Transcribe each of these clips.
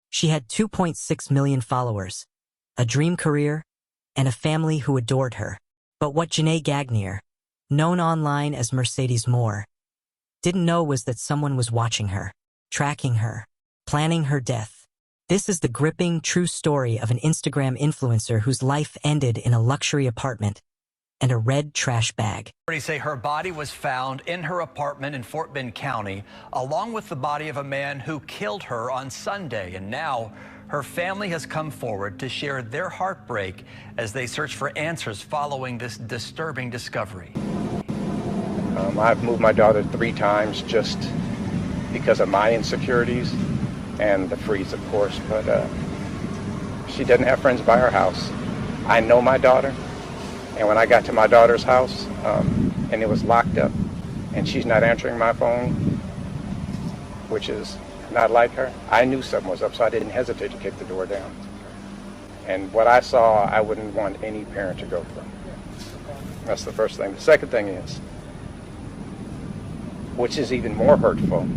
She had 2.6 million followers, a dream career, and a family who adored her. But what Janae Gagnier, known online as Mercedes Morr, didn't know was that someone was watching her, tracking her, planning her death. This is the gripping, true story of an Instagram influencer whose life ended in a luxury apartment and a red trash bag. Authorities say her body was found in her apartment in Fort Bend County, along with the body of a man who killed her on Sunday. And now her family has come forward to share their heartbreak as they search for answers following this disturbing discovery. I've moved my daughter 3 times just because of my insecurities and the freeze, of course, but she doesn't have friends by her house. I know my daughter, and when I got to my daughter's house and it was locked up and she's not answering my phone, which is not like her, I knew something was up, so I didn't hesitate to kick the door down. And what I saw, I wouldn't want any parent to go through. That's the first thing. The second thing is, which is even more hurtful.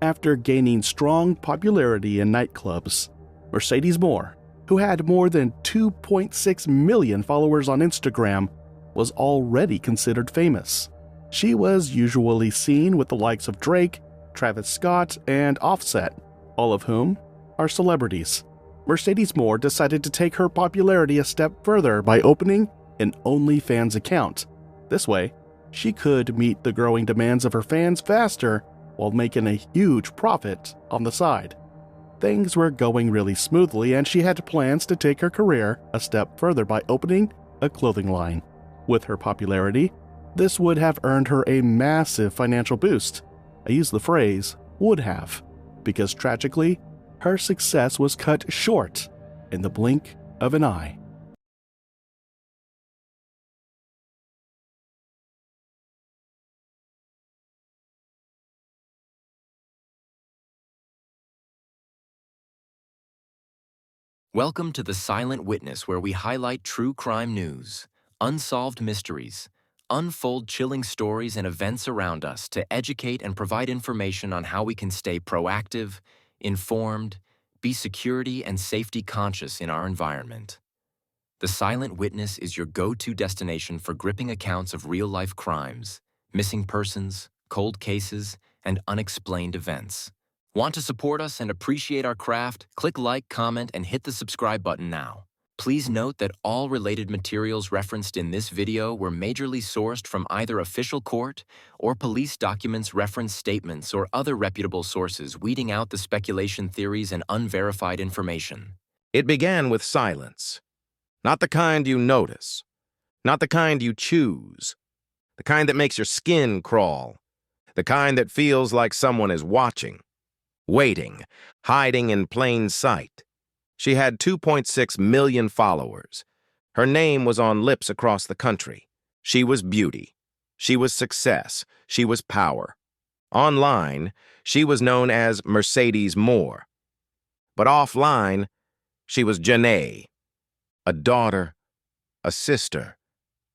After gaining strong popularity in nightclubs, Mercedes Morr, who had more than 2.6 million followers on Instagram, was already considered famous. She was usually seen with the likes of Drake, Travis Scott, and Offset, all of whom are celebrities. Mercedes Morr decided to take her popularity a step further by opening an OnlyFans account. This way, she could meet the growing demands of her fans faster while making a huge profit on the side. Things were going really smoothly, and she had plans to take her career a step further by opening a clothing line. With her popularity, this would have earned her a massive financial boost. I use the phrase would have, because tragically, her success was cut short in the blink of an eye. Welcome to The Silent Witness, where we highlight true crime news, unsolved mysteries, unfold chilling stories and events around us to educate and provide information on how we can stay proactive, informed, be security and safety conscious in our environment. The Silent Witness is your go-to destination for gripping accounts of real-life crimes, missing persons, cold cases, and unexplained events. Want to support us and appreciate our craft? Click like, comment, and hit the subscribe button now. Please note that all related materials referenced in this video were majorly sourced from either official court or police documents, reference statements, or other reputable sources, weeding out the speculation theories and unverified information. It began with silence. Not the kind you notice. Not the kind you choose. The kind that makes your skin crawl. The kind that feels like someone is watching. Waiting, hiding in plain sight. She had 2.6 million followers. Her name was on lips across the country. She was beauty. She was success. She was power. Online, she was known as Mercedes Morr. But offline, she was Janae, a daughter, a sister,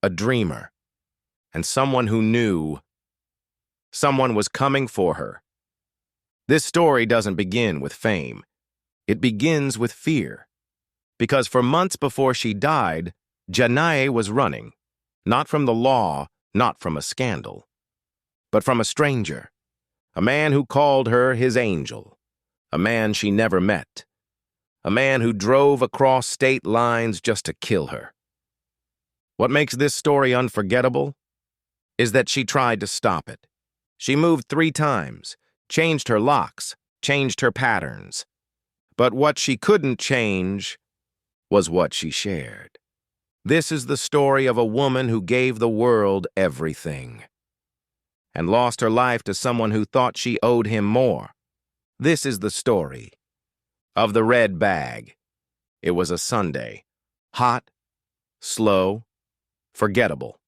a dreamer, and someone who knew someone was coming for her. This story doesn't begin with fame. It begins with fear. Because for months before she died, Janae was running, not from the law, not from a scandal, but from a stranger, a man who called her his angel, a man she never met, a man who drove across state lines just to kill her. What makes this story unforgettable is that she tried to stop it. She moved 3 times, changed her locks, changed her patterns. But what she couldn't change was what she shared. This is the story of a woman who gave the world everything and lost her life to someone who thought she owed him more. This is the story of the red bag. It was a Sunday, hot, slow, forgettable,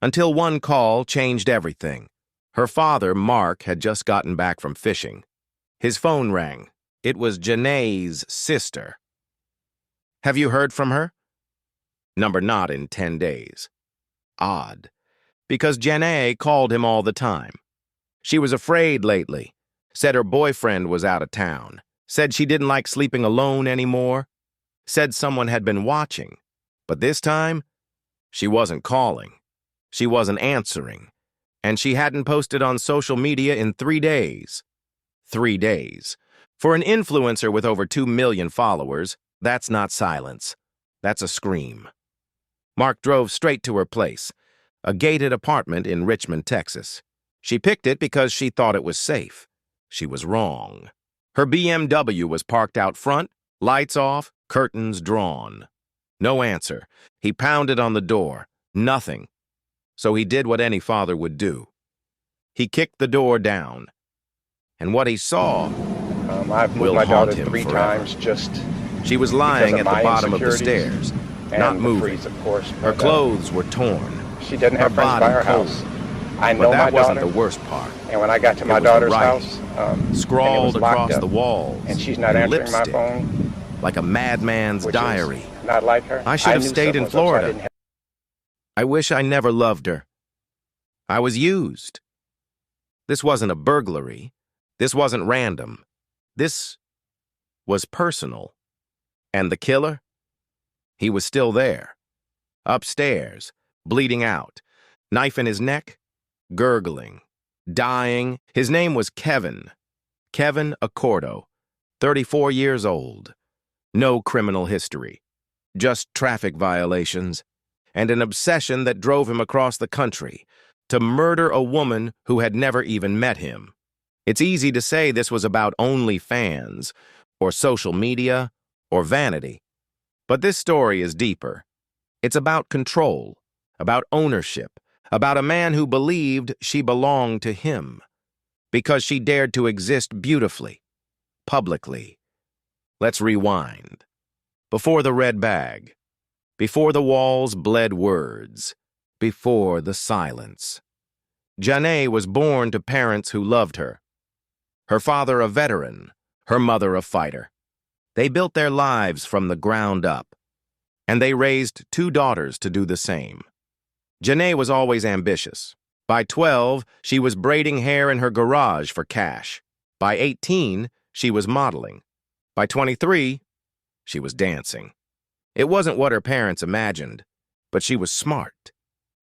until one call changed everything. Her father, Mark, had just gotten back from fishing. His phone rang. It was Janae's sister. Have you heard from her? Number not in 10 days. Odd, because Janae called him all the time. She was afraid lately, said her boyfriend was out of town, Said she didn't like sleeping alone anymore. Said someone had been watching. But this time, she wasn't calling. She wasn't answering. And she hadn't posted on social media in 3 days. 3 days. For an influencer with over 2 million followers, that's not silence. That's a scream. Mark drove straight to her place, a gated apartment in Richmond, Texas. She picked it because she thought it was safe. She was wrong. Her BMW was parked out front, lights off, curtains drawn. No answer. He pounded on the door. Nothing. So he did what any father would do. He kicked the door down. And what he saw I've moved will my haunt daughter him 3 forever. times just She was lying because at of the my bottom of the insecurities stairs, and not the moving. freeze, of course. Her but, clothes were torn. She doesn't have her friends by body her cold. house. I But know that my wasn't daughter. the worst part. And when I got to It my was the daughter's writing, house, scrawled and it was locked across up, the walls, and she's not in answering my lipstick, phone, like a madman's which diary. is not like her. I should have knew stayed in something was up, so I Florida. didn't have- I wish I never loved her. I was used. This wasn't a burglary. This wasn't random. This was personal. And the killer? He was still there. Upstairs, bleeding out, knife in his neck, gurgling, dying. His name was Kevin. Kevin Accordo, 34 years old. No criminal history. Just traffic violations and an obsession that drove him across the country to murder a woman who had never even met him. It's easy to say this was about OnlyFans, or social media, or vanity. But this story is deeper. It's about control, about ownership, about a man who believed she belonged to him, because she dared to exist beautifully, publicly. Let's rewind. Before the red bag, before the walls bled words, before the silence. Janae was born to parents who loved her. Her father a veteran, her mother a fighter. They built their lives from the ground up, and they raised 2 daughters to do the same. Janae was always ambitious. By 12, she was braiding hair in her garage for cash. By 18, she was modeling. By 23, she was dancing. It wasn't what her parents imagined, but she was smart,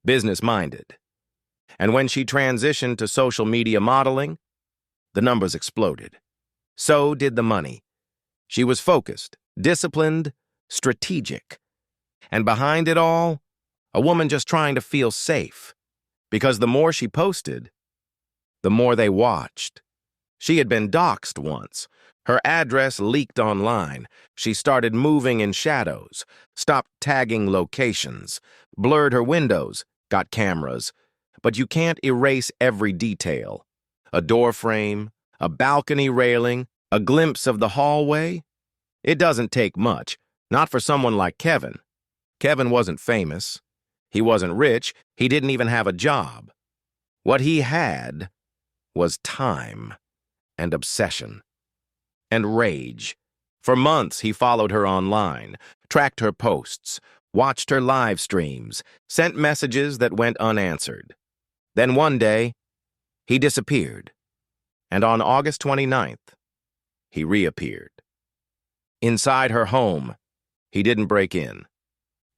business-minded. And when she transitioned to social media modeling, the numbers exploded. So did the money. She was focused, disciplined, strategic. And behind it all, a woman just trying to feel safe. Because the more she posted, the more they watched. She had been doxxed once. Her address leaked online. She started moving in shadows, stopped tagging locations, blurred her windows, got cameras. But you can't erase every detail. A door frame, a balcony railing, a glimpse of the hallway. It doesn't take much, not for someone like Kevin. Kevin wasn't famous. He wasn't rich. He didn't even have a job. What he had was time and obsession and rage. For months, he followed her online, tracked her posts, watched her live streams, sent messages that went unanswered. Then one day, he disappeared. And on August 29th, he reappeared. Inside her home, he didn't break in.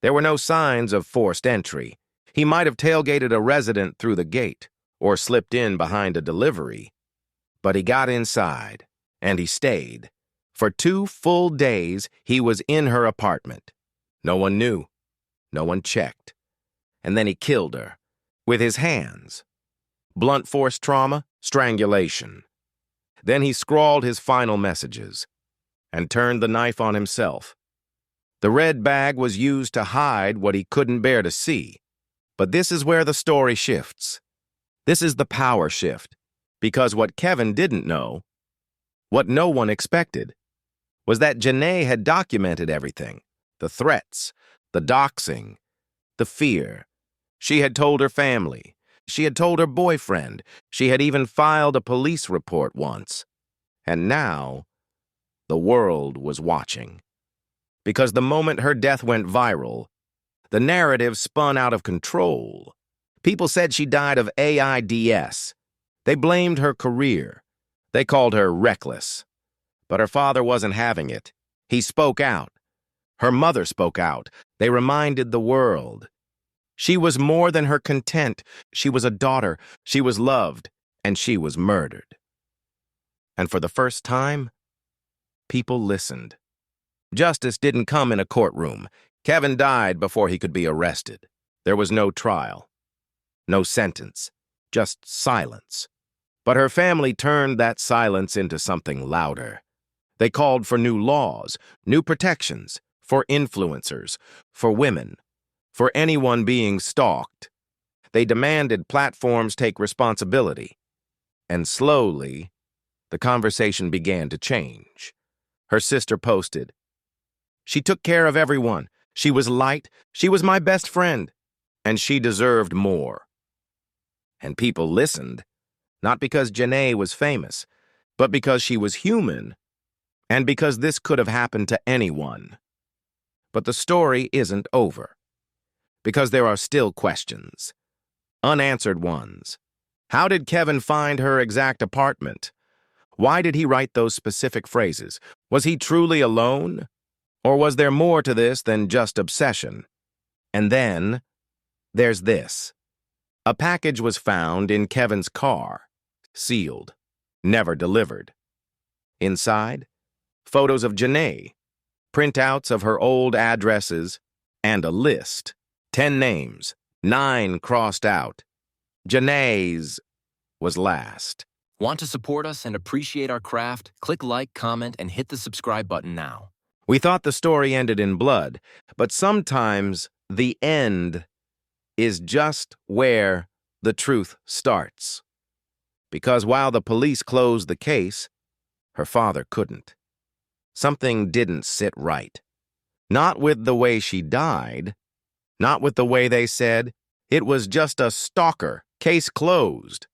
There were no signs of forced entry. He might have tailgated a resident through the gate or slipped in behind a delivery. But he got inside, and he stayed. For 2 full days, he was in her apartment. No one knew. No one checked. And then he killed her. With his hands. Blunt force trauma, strangulation. Then he scrawled his final messages and turned the knife on himself. The red bag was used to hide what he couldn't bear to see. But this is where the story shifts. This is the power shift. Because what Kevin didn't know, what no one expected, was that Janae had documented everything. The threats, the doxing, the fear. She had told her family. She had told her boyfriend. She had even filed a police report once. And now, the world was watching. Because the moment her death went viral, the narrative spun out of control. People said she died of AIDS. They blamed her career. They called her reckless. But her father wasn't having it. He spoke out. Her mother spoke out. They reminded the world. She was more than her content. She was a daughter. She was loved. And she was murdered. And for the first time, people listened. Justice didn't come in a courtroom. Kevin died before he could be arrested. There was no trial, no sentence, just silence. But her family turned that silence into something louder. They called for new laws, new protections, for influencers, for women, for anyone being stalked. They demanded platforms take responsibility. And slowly, the conversation began to change. Her sister posted, "She took care of everyone. She was light. She was my best friend. And she deserved more." And people listened, not because Janae was famous, but because she was human, and because this could have happened to anyone. But the story isn't over, because there are still questions, unanswered ones. How did Kevin find her exact apartment? Why did he write those specific phrases? Was he truly alone? Or was there more to this than just obsession? And then, there's this. A package was found in Kevin's car, sealed, never delivered. Inside, photos of Janae, printouts of her old addresses, and a list. 10 names, 9 crossed out. Janae's was last. Want to support us and appreciate our craft? Click like, comment, and hit the subscribe button now. We thought the story ended in blood, but sometimes the end is just where the truth starts. Because while the police closed the case, her father couldn't. Something didn't sit right. Not with the way she died, not with the way they said it was just a stalker, case closed.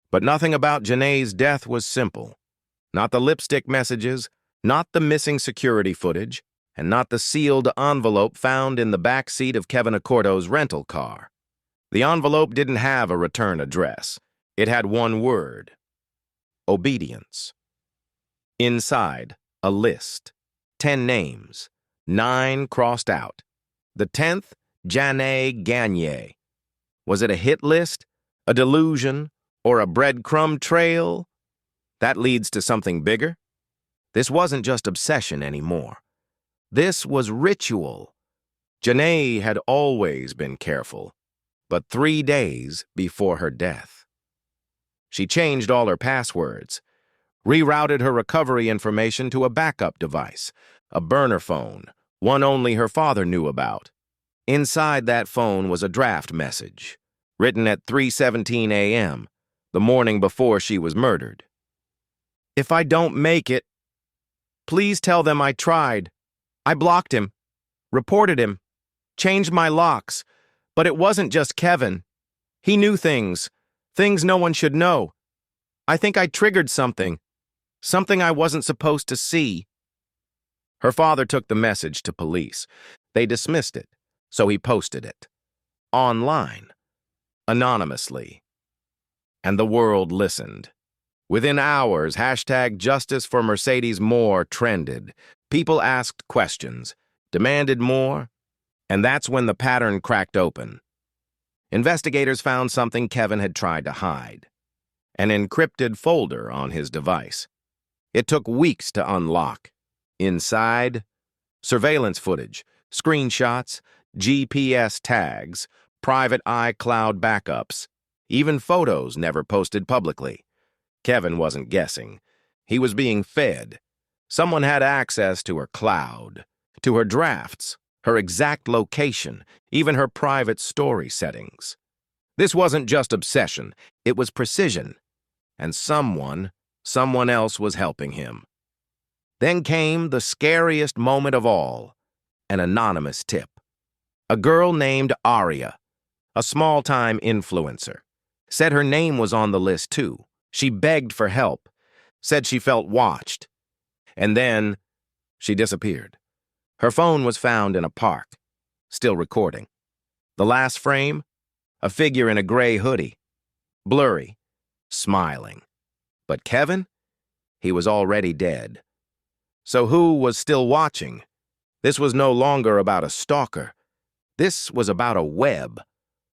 But nothing about Janae's death was simple. Not the lipstick messages, not the missing security footage, and not the sealed envelope found in the back seat of Kevin Accordo's rental car. The envelope didn't have a return address. It had one word: obedience. Inside, a list. 10 names, 9 crossed out. The 10th, Janae Gagnier. Was it a hit list, a delusion, or a breadcrumb trail? That leads to something bigger. This wasn't just obsession anymore. This was ritual. Janae had always been careful, but 3 days before her death. She changed all her passwords, rerouted her recovery information to a backup device, a burner phone, one only her father knew about. Inside that phone was a draft message, written at 3:17 a.m., the morning before she was murdered. "If I don't make it, please tell them I tried. I blocked him, reported him, changed my locks, but it wasn't just Kevin. He knew things no one should know. I think I triggered something I wasn't supposed to see." Her father took the message to police. They dismissed it, so he posted it. Online. Anonymously. And the world listened. Within hours, #Justice for Mercedes Morr trended. People asked questions, demanded more, and that's when the pattern cracked open. Investigators found something Kevin had tried to hide. An encrypted folder on his device. It took weeks to unlock. Inside, surveillance footage, screenshots, GPS tags, private iCloud backups, even photos never posted publicly. Kevin wasn't guessing. He was being fed. Someone had access to her cloud, to her drafts, her exact location, even her private story settings. This wasn't just obsession, it was precision. And someone else was helping him. Then came the scariest moment of all, an anonymous tip. A girl named Aria, a small-time influencer, said her name was on the list too. She begged for help, said she felt watched. And then she disappeared. Her phone was found in a park, still recording. The last frame, a figure in a gray hoodie, blurry, smiling. But Kevin? He was already dead. So who was still watching? This was no longer about a stalker. This was about a web.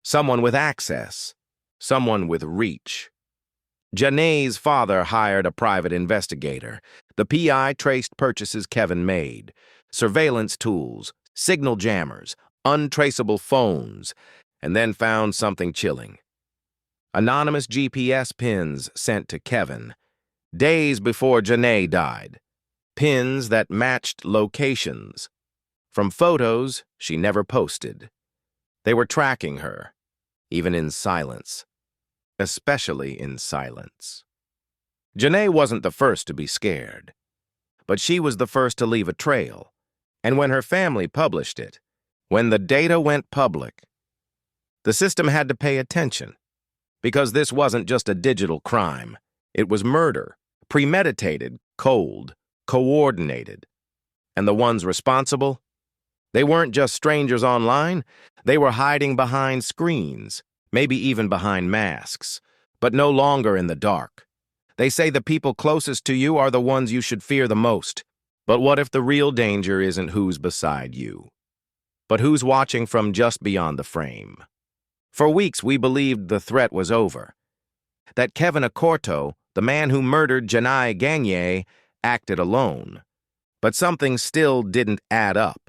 Someone with access. Someone with reach. Janae's father hired a private investigator. The PI traced purchases Kevin made. Surveillance tools, signal jammers, untraceable phones, and then found something chilling. Anonymous GPS pins sent to Kevin, days before Janae died. Pins that matched locations. From photos she never posted. They were tracking her, even in silence. Especially in silence. Janae wasn't the first to be scared, but she was the first to leave a trail. And when her family published it, when the data went public, the system had to pay attention, because this wasn't just a digital crime. It was murder, premeditated, cold, coordinated. And the ones responsible? They weren't just strangers online. They were hiding behind screens, maybe even behind masks, but no longer in the dark. They say the people closest to you are the ones you should fear the most. But what if the real danger isn't who's beside you, but who's watching from just beyond the frame? For weeks, we believed the threat was over, that Kevin Accorto, the man who murdered Janae Gagnier, acted alone. But something still didn't add up.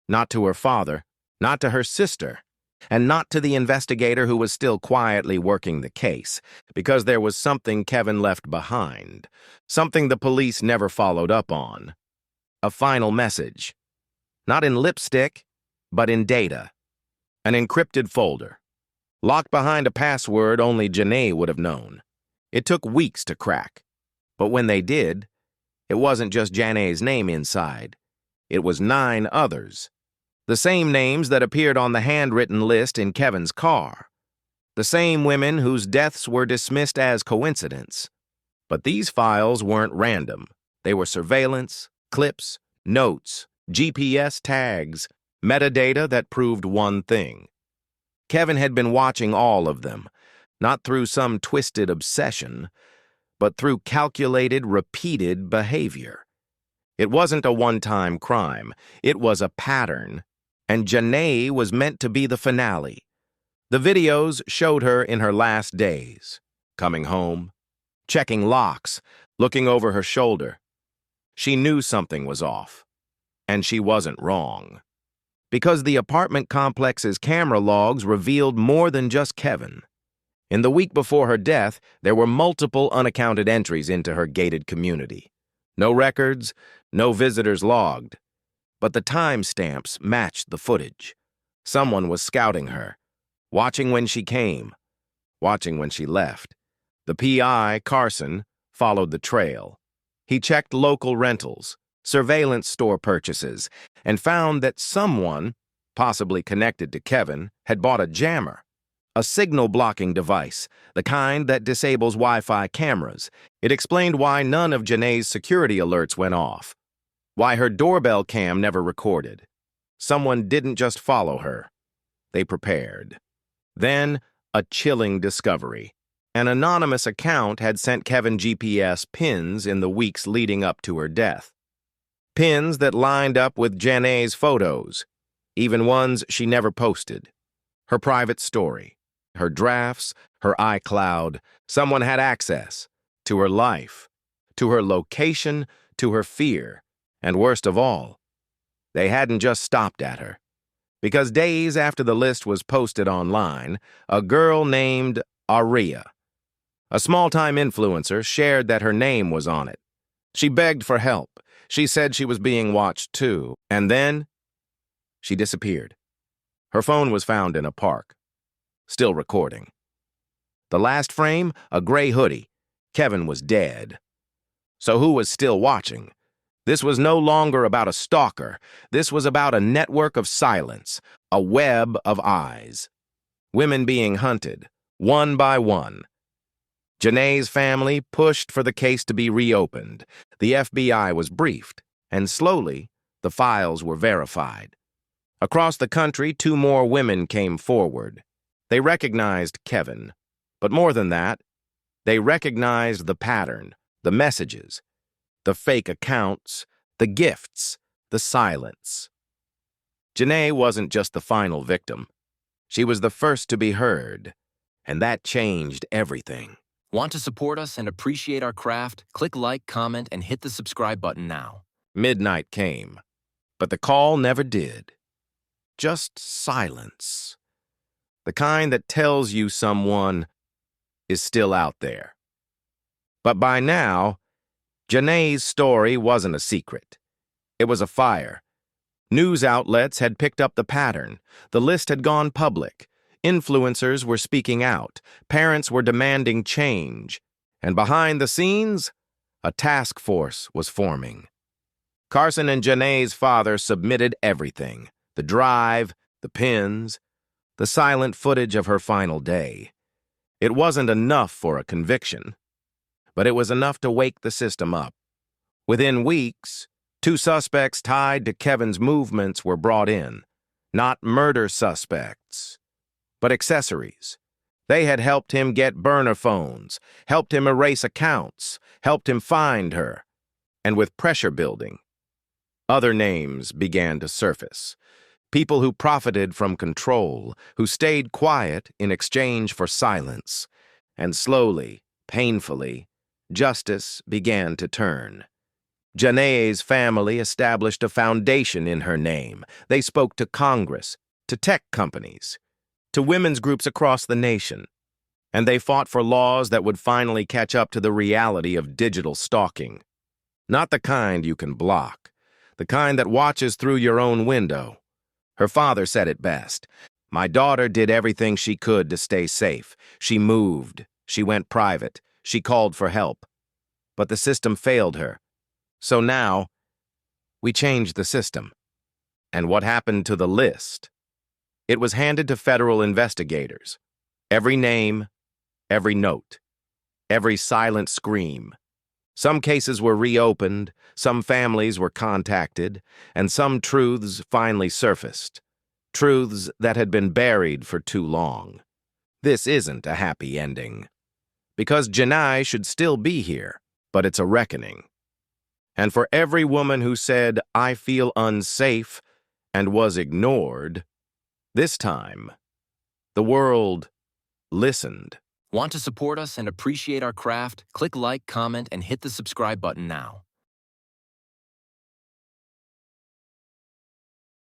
Not to her father, not to her sister, and not to the investigator who was still quietly working the case, because there was something Kevin left behind, something the police never followed up on. A final message. Not in lipstick, but in data. An encrypted folder. Locked behind a password only Janae would have known. It took weeks to crack. But when they did, it wasn't just Janae's name inside. It was 9 others. The same names that appeared on the handwritten list in Kevin's car. The same women whose deaths were dismissed as coincidence. But these files weren't random. They were surveillance, clips, notes, GPS tags, metadata that proved one thing. Kevin had been watching all of them, not through some twisted obsession, but through calculated, repeated behavior. It wasn't a one-time crime. It was a pattern, and Janae was meant to be the finale. The videos showed her in her last days, coming home, checking locks, looking over her shoulder. She knew something was off, and she wasn't wrong. Because the apartment complex's camera logs revealed more than just Kevin. In the week before her death, there were multiple unaccounted entries into her gated community. No records, no visitors logged. But the timestamps matched the footage. Someone was scouting her, watching when she came, watching when she left. The PI, Carson, followed the trail. He checked local rentals, surveillance store purchases, and found that someone, possibly connected to Kevin, had bought a jammer, a signal-blocking device, the kind that disables Wi-Fi cameras. It explained why none of Janae's security alerts went off, why her doorbell cam never recorded. Someone didn't just follow her. They prepared. Then, a chilling discovery. An anonymous account had sent Kevin GPS pins in the weeks leading up to her death. Pins that lined up with Janae's photos, even ones she never posted. Her private story, her drafts, her iCloud. Someone had access to her life, to her location, to her fear, and worst of all, they hadn't just stopped at her. Because days after the list was posted online, a girl named Aria, a small-time influencer, shared that her name was on it. She begged for help. She said she was being watched too. And then, she disappeared. Her phone was found in a park, still recording. The last frame, a gray hoodie. Kevin was dead. So who was still watching? This was no longer about a stalker. This was about a network of silence, a web of eyes. Women being hunted, one by one. Janae's family pushed for the case to be reopened. The FBI was briefed, and slowly, the files were verified. Across the country, 2 more women came forward. They recognized Kevin. But more than that, they recognized the pattern, the messages, the fake accounts, The gifts, the silence. Janae wasn't just the final victim. She was the first to be heard, and that changed everything. Want to support us and appreciate our craft? Click like, comment, and hit the subscribe button now. Midnight came, but the call never did. Just silence. The kind that tells you someone is still out there. But by now, Janae's story wasn't a secret. It was a fire. News outlets had picked up the pattern. The list had gone public. Influencers were speaking out. Parents were demanding change. And behind the scenes, a task force was forming. Carson and Janae's father submitted everything: the drive, the pins, the silent footage of her final day. It wasn't enough for a conviction, but it was enough to wake the system up. Within weeks, 2 suspects tied to Kevin's movements were brought in. Not murder suspects, but accessories. They had helped him get burner phones, helped him erase accounts, helped him find her. And with pressure building, other names began to surface. People who profited from control, who stayed quiet in exchange for silence. And slowly, painfully, justice began to turn. Janae's family established a foundation in her name. They spoke to Congress, to tech companies, to women's groups across the nation. And they fought for laws that would finally catch up to the reality of digital stalking. Not the kind you can block, the kind that watches through your own window. Her father said it best. My daughter did everything she could to stay safe. She moved. She went private. She called for help. But the system failed her. So now, we changed the system. And what happened to the list? It was handed to federal investigators. Every name, every note, every silent scream. Some cases were reopened, some families were contacted, and some truths finally surfaced. Truths that had been buried for too long. This isn't a happy ending. Because Janae should still be here, but it's a reckoning. And for every woman who said, "I feel unsafe," and was ignored, this time, the world listened. Want to support us and appreciate our craft? Click like, comment, and hit the subscribe button now.